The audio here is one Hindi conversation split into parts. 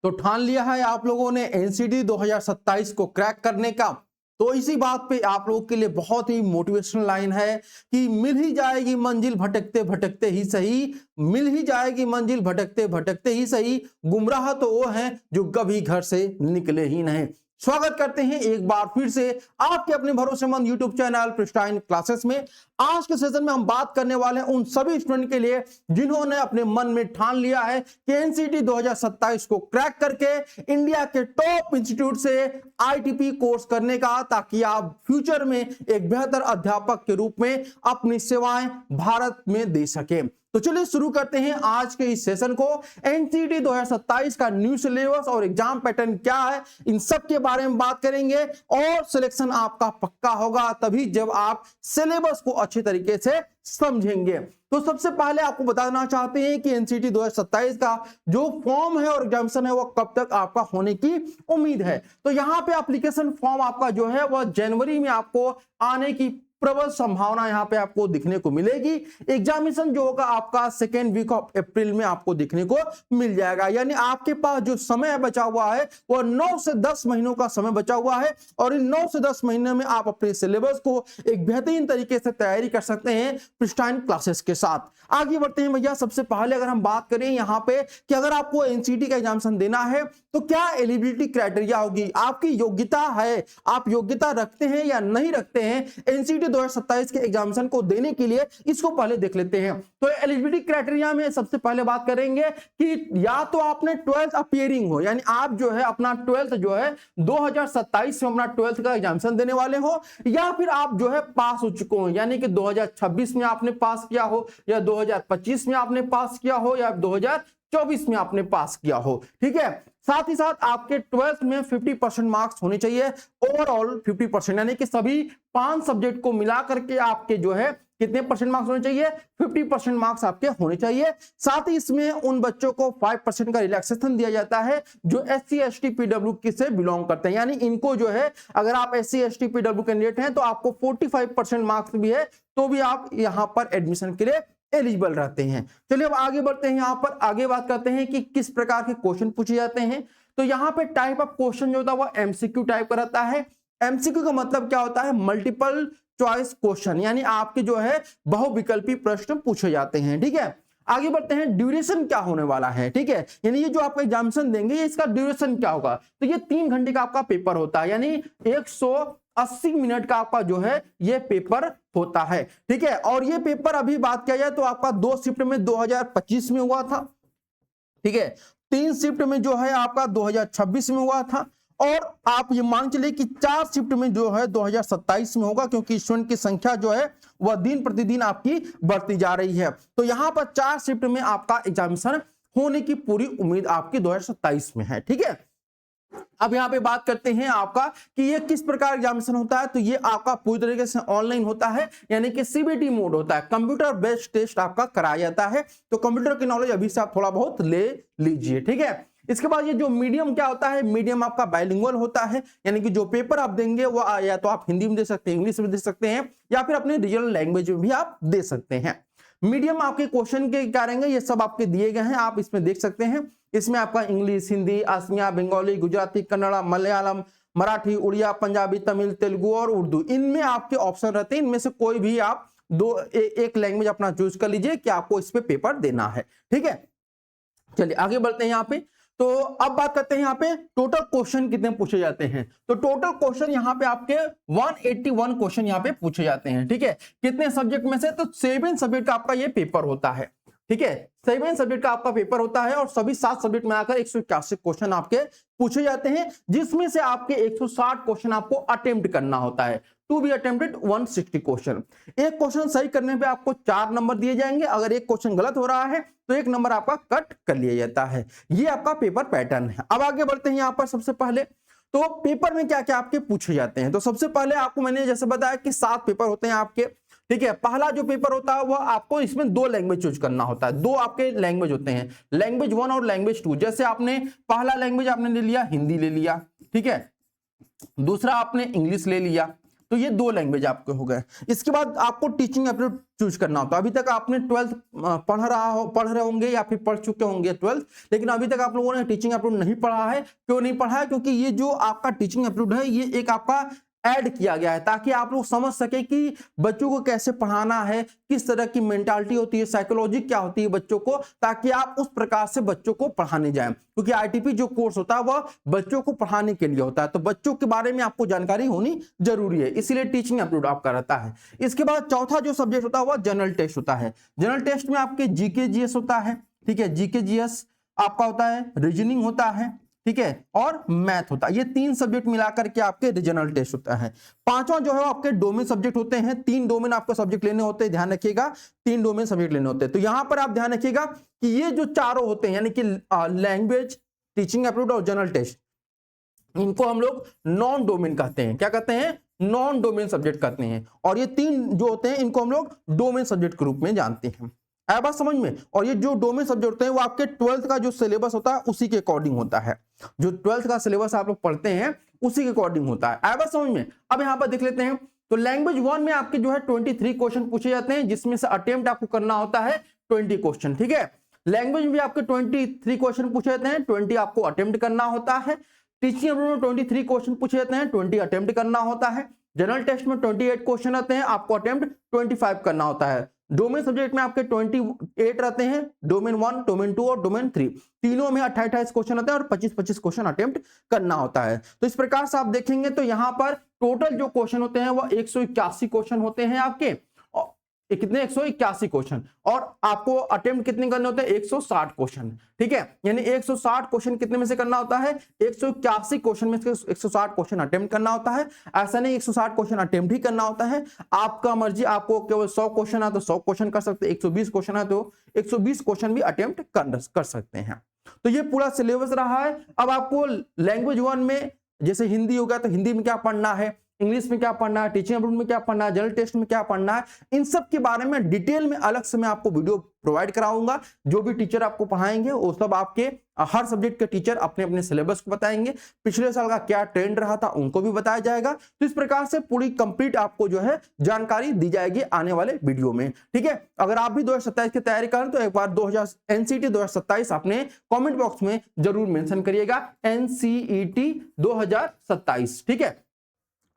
तो ठान लिया है आप लोगों ने एनसीटी 2027 को क्रैक करने का। तो इसी बात पे आप लोगों के लिए बहुत ही मोटिवेशनल लाइन है कि मिल ही जाएगी मंजिल भटकते भटकते ही सही, मिल ही जाएगी मंजिल भटकते भटकते ही सही, गुमराह तो वो हैं जो कभी घर से निकले ही नहीं। स्वागत करते हैं एक बार फिर से आपके अपने भरोसेमंद YouTube चैनल प्रिस्टाइन क्लासेस में। आज के सेशन में हम बात करने वाले हैं उन सभी स्टूडेंट के लिए जिन्होंने अपने मन में ठान लिया है कि एनसीटी 2027 को क्रैक करके इंडिया के टॉप इंस्टीट्यूट से आईटीपी कोर्स करने का, ताकि आप फ्यूचर में एक बेहतर अध्यापक के रूप में अपनी सेवाएं भारत में दे सके। तो चलिए शुरू करते हैं आज के इस सेशन को। एनसीटी 2027 का न्यू सिलेबस और एग्जाम पैटर्न क्या है, इन सब के बारे में बात करेंगे और सिलेक्शन आपका पक्का होगा तभी जब आप सिलेबस को अच्छे तरीके से समझेंगे। तो सबसे पहले आपको बताना चाहते हैं कि एनसीटी 2027 का जो फॉर्म है और एग्जामिनेशन है वो कब तक आपका होने की उम्मीद है। तो यहाँ पे एप्लीकेशन फॉर्म आपका जो है वह जनवरी में आपको आने की प्रबल संभावना यहाँ पे आपको दिखने को मिलेगी। एग्जामिनेशन जो होगा आपका सेकेंड वीक ऑफ अप्रैल में आपको दिखने को मिल जाएगा। यानी आपके पास जो समय बचा हुआ है वो 9 से 10 महीनों का समय बचा हुआ है और इन 9 से 10 महीने में आप अपने सिलेबस को एक बेहतरीन तरीके से तैयारी कर सकते हैं प्रिस्टाइन क्लासेस के साथ। आगे बढ़ते हैं भैया। सबसे पहले अगर हम बात करें यहाँ पे कि अगर आपको एनसीटी का एग्जामिनेशन देना है तो क्या एलिजिबिलिटी क्राइटेरिया होगी, आपकी योग्यता है, आप योग्यता रखते हैं या नहीं रखते हैं एनसीटी 2027 के एग्जामिनेशन को देने के लिए, इसको पहले देख लेते हैं। तो एलिजिबिलिटी क्राइटेरिया में सबसे पहले बात करेंगे कि या तो आपने 12th अपीयरिंग हो, यानी आप जो है अपना 12th जो है 2027 में अपना 12th का एग्जामिनेशन देने वाले हो, या फिर आप जो है पास हो चुके हो, यानी कि 2026 में आपने पास किया हो या 2025 में आपने पास किया हो या 2024 में आपने पास किया हो। ठीक है, साथ ही साथ आपके 12th में 50% मार्क्स होने चाहिए, ओवरऑल 50%, यानी कि सभी 5 सब्जेक्ट को मिला करके आपके जो है कितने परसेंट मार्क्स होने चाहिए, 50% मार्क्स आपके होने चाहिए। साथ ही इसमें उन बच्चों को 5% का रिलैक्सेशन दिया जाता है जो SC ST PW से बिलोंग करते हैं, यानी इनको जो है अगर आप SC ST PW कैंडिडेट हैं तो आपको 45% मार्क्स भी है तो भी आप यहां पर एडमिशन के लिए एलिजिबल रहते हैं। चलिए अब आगे बढ़ते हैं, यहां पर आगे बात करते हैं कि किस प्रकार के क्वेश्चन पूछे जाते हैं। तो यहां पे टाइप ऑफ क्वेश्चन जो होता है वो एमसीक्यू टाइप का रहता है। एमसीक्यू का मतलब क्या होता है, मल्टीपल चॉइस क्वेश्चन, यानी आपके जो है बहुविकल्पी प्रश्न पूछे जाते हैं। ठीक है, आगे बढ़ते हैं। ड्यूरेशन क्या होने वाला है, ठीक है, यानी ये जो आप एग्जामिनेशन देंगे इसका ड्यूरेशन क्या होगा। तो ये 3 घंटे का आपका पेपर होता है, यानी 180 मिनट का आपका जो है ये पेपर होता है। ठीक है, और ये पेपर अभी बात किया जाए तो आपका 2 शिफ्ट में 2025 में हुआ था। ठीक है, 3 शिफ्ट में जो है आपका 2026 में हुआ था, और आप ये मान चलिए कि 4 शिफ्ट में जो है 2027 में होगा, क्योंकि स्टूडेंट की संख्या जो है वह दिन प्रतिदिन आपकी बढ़ती जा रही है। तो यहां पर 4 शिफ्ट में आपका एग्जामिनेशन होने की पूरी उम्मीद आपकी 2027 में है। ठीक है, अब यहां पे बात करते हैं आपका कि ये किस प्रकार एग्जामिनेशन होता है। तो ये आपका पूरी तरीके से ऑनलाइन होता है, यानी कि सीबीटी मोड होता है, कंप्यूटर बेस्ड टेस्ट आपका कराया जाता है। तो कंप्यूटर की नॉलेज अभी से आप थोड़ा बहुत ले लीजिए। ठीक है, इसके बाद ये जो मीडियम क्या होता है, मीडियम आपका बाइलिंगुअल होता है, यानी कि जो पेपर आप देंगे वो या तो आप हिंदी में दे सकते हैं, इंग्लिश में दे सकते हैं, या फिर अपने रीजनल लैंग्वेज में भी आप दे सकते हैं। मीडियम आपके क्वेश्चन के क्या रहेंगे, ये सब आपके दिए गए हैं, आप इसमें देख सकते हैं। इसमें आपका इंग्लिश, हिंदी, असमिया, बंगाली, गुजराती, कन्नड़ा, मलयालम, मराठी, उड़िया, पंजाबी, तमिल, तेलुगु और उर्दू, इनमें आपके ऑप्शन रहते हैं। इनमें से कोई भी आप एक लैंग्वेज अपना चूज कर लीजिए कि आपको इस पे पेपर देना है। ठीक है, चलिए आगे बढ़ते हैं यहाँ पे। तो अब बात करते हैं यहाँ पे टोटल क्वेश्चन कितने पूछे जाते हैं। तो टोटल क्वेश्चन यहाँ पे आपके 181 क्वेश्चन यहाँ पे पूछे जाते हैं। ठीक है, कितने सब्जेक्ट में से, तो 7 सब्जेक्ट का आपका ये पेपर होता है। ठीक है, 7 सब्जेक्ट का आपका पेपर होता है और सभी 7 सब्जेक्ट में आकर 181 क्वेश्चन आपके पूछे जाते हैं, जिसमें से आपके 160 क्वेश्चन आपको अटेम्प्ट करना होता है। To be attempted 160 question. एक क्वेश्चन सही करने पे आपको 4 नंबर दिए जाएंगे, अगर एक क्वेश्चन गलत हो रहा है तो 1 नंबर आपका कट कर लिया जाता है। ये आपका पेपर पैटर्न है। अब आगे बढ़ते हैं यहाँ पर। सबसे पहले तो पेपर में क्या क्या आपके पूछे जाते हैं। तो सबसे पहले आपको मैंने जैसे बताया कि 7 पेपर होते हैं आपके। ठीक है, पहला जो पेपर होता है वह आपको इसमें 2 लैंग्वेज चूज करना होता है। 2 आपके लैंग्वेज होते हैं, लैंग्वेज 1 और लैंग्वेज 2। जैसे आपने पहला लैंग्वेज आपने ले लिया, हिंदी ले लिया। ठीक है, दूसरा आपने इंग्लिश ले लिया, तो ये 2 लैंग्वेज आपके हो गए। इसके बाद आपको टीचिंग एप्टीट्यूड चूज करना होता है। अभी तक आपने 12th पढ़ रहे होंगे या फिर पढ़ चुके होंगे 12th, लेकिन अभी तक आप लोगों ने टीचिंग एप्टीट्यूड नहीं पढ़ा है। क्यों नहीं पढ़ा है? क्योंकि ये जो आपका टीचिंग एप्टीट्यूड है ये एक आपका ऐड किया गया है ताकि आप लोग समझ सके कि बच्चों को कैसे पढ़ाना है, किस तरह की मेंटालिटी होती है, साइकोलॉजी क्या होती है बच्चों को, ताकि आप उस प्रकार से बच्चों को पढ़ाने जाएं। क्योंकि आईटीपी जो कोर्स होता है वह बच्चों को पढ़ाने के लिए होता है, तो बच्चों के बारे में आपको जानकारी होनी जरूरी है, इसीलिए टीचिंग एप्टीट्यूड आपका रहता है। इसके बाद चौथा जो सब्जेक्ट होता है वह जनरल टेस्ट होता है। जनरल टेस्ट में आपके जीके जीएस होता है, ठीक है, जीके जीएस आपका होता है, रीजनिंग होता है, ठीक है, और मैथ होता है। ये 3 सब्जेक्ट मिलाकर के आपके रीजनल टेस्ट होता है। 5वां जो है आपके डोमेन सब्जेक्ट होते हैं। 3 डोमेन आपको सब्जेक्ट लेने होते हैं, ध्यान रखिएगा, 3 डोमेन सब्जेक्ट लेने होते हैं। तो यहां पर आप ध्यान रखिएगा कि ये जो चारों होते हैं यानी कि लैंग्वेज, टीचिंग एप्टीट्यूड और जनरल टेस्ट, इनको हम लोग नॉन डोमेन कहते हैं। क्या कहते हैं? नॉन डोमेन सब्जेक्ट कहते हैं। और ये 3 जो होते हैं इनको हम लोग डोमेन सब्जेक्ट के रूप में जानते हैं। आया बात समझ में? और ये जो डोमेन सब्जेक्ट होते हैं वो आपके 12th का जो सिलेबस होता है उसी के अकॉर्डिंग होता है। जो 12th का सिलेबस आप लोग पढ़ते हैं उसी के अकॉर्डिंग होता है। आया बात समझ में? अब यहां पर देख लेते हैं। तो लैंग्वेज 1 में आपके जो है 23 क्वेश्चन पूछे जाते हैं, जिसमें से अटेम्प्ट आपको करना होता है 20 क्वेश्चन, ठीक है। लैंग्वेज में भी आपके 23 क्वेश्चन पूछे जाते हैं, 20 आपको अटेम्प्ट करना होता है। टीचिंग एप्टीट्यूड में 23 क्वेश्चन पूछे जाते हैं, 20 अटेम्प्ट करना होता है। जनरल टेस्ट में 28 क्वेश्चन आते हैं, आपको अटेम्प्ट 25 करना होता है। डोमेन सब्जेक्ट में आपके 28 रहते हैं, डोमेन 1, डोमेन 2 और डोमेन 3, तीनों में 28 क्वेश्चन आते हैं और 25 क्वेश्चन अटेम्प्ट करना होता है। तो इस प्रकार से आप देखेंगे तो यहां पर टोटल जो क्वेश्चन होते हैं वो 181 क्वेश्चन होते हैं आपके। कितने? 181 क्वेश्चन। और आपको अटेम्प्ट कितने करने होते हैं? 160 क्वेश्चन, ठीक है। यानी 160 क्वेश्चन कितने में से करना होता है? 181 क्वेश्चन में से 160 क्वेश्चन अटेम्प्ट करना होता है। ऐसा नहीं 160 क्वेश्चन अटेम्प्ट ही करना होता है, आपका मर्जी। आपको केवल 100 क्वेश्चन है तो 100 क्वेश्चन कर सकते हैं, 120 क्वेश्चन है तो 120 क्वेश्चन भी अटेम्प्ट कर सकते हैं। तो ये पूरा सिलेबस रहा है। अब आपको लैंग्वेज 1 में जैसे हिंदी हो गया तो हिंदी में क्या पढ़ना है, इंग्लिश में क्या पढ़ना है, टीचिंग एप्टीट्यूड में क्या पढ़ना है, जनरल टेस्ट में क्या पढ़ना है, इन सब के बारे में डिटेल में अलग से मैं आपको वीडियो प्रोवाइड कराऊंगा। जो भी टीचर आपको पढ़ाएंगे वो सब आपके हर सब्जेक्ट के टीचर अपने अपने सिलेबस को बताएंगे, पिछले साल का क्या ट्रेंड रहा था उनको भी बताया जाएगा। तो इस प्रकार से पूरी कंप्लीट आपको जो है जानकारी दी जाएगी आने वाले वीडियो में, ठीक है। अगर आप भी 2027 की तैयारी करें तो एक बार एनसीईटी 2027 अपने कॉमेंट बॉक्स में जरूर मेंशन करिएगा, एनसीईटी 2027, ठीक है।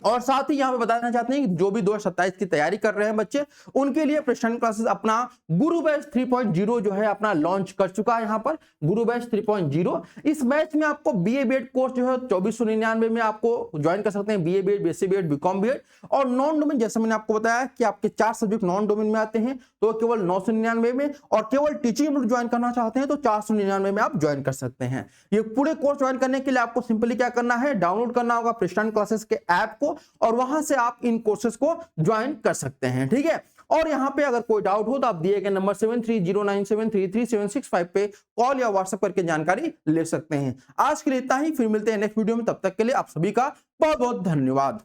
और साथ ही यहां पे बताना चाहते हैं कि जो भी 2027 की तैयारी कर रहे हैं बच्चे, उनके लिए प्रेशनल क्लासेस अपना गुरु बैच 3.0 जो है अपना लॉन्च कर चुका है। यहां पर गुरु बैच 3.0, इस बैच में आपको बीए बीएड कोर्स जो है 2499 में आपको ज्वाइन कर सकते हैं। BA BEd, BSc BEd, BCom BEd. और नॉन डोमेन जैसे मैंने आपको बताया कि आपके 4 सब्जेक्ट नॉन डोमेन में आते हैं तो केवल 999 में, और केवल टीचिंग ज्वाइन करना चाहते हैं तो 499 में आप ज्वाइन कर सकते हैं। ये पूरे कोर्स ज्वाइन करने के लिए आपको सिंपली क्या करना है, डाउनलोड करना होगा प्रेशनल क्लासेस के ऐप को, और वहां से आप इन कोर्सेज को ज्वाइन कर सकते हैं, ठीक है। और यहां पे अगर कोई डाउट हो तो आप दिए गए नंबर 7309733765 पे कॉल या व्हाट्सएप करके जानकारी ले सकते हैं। आज के लिए इतना ही, फिर मिलते हैं नेक्स्ट वीडियो में, तब तक के लिए आप सभी का बहुत बहुत धन्यवाद।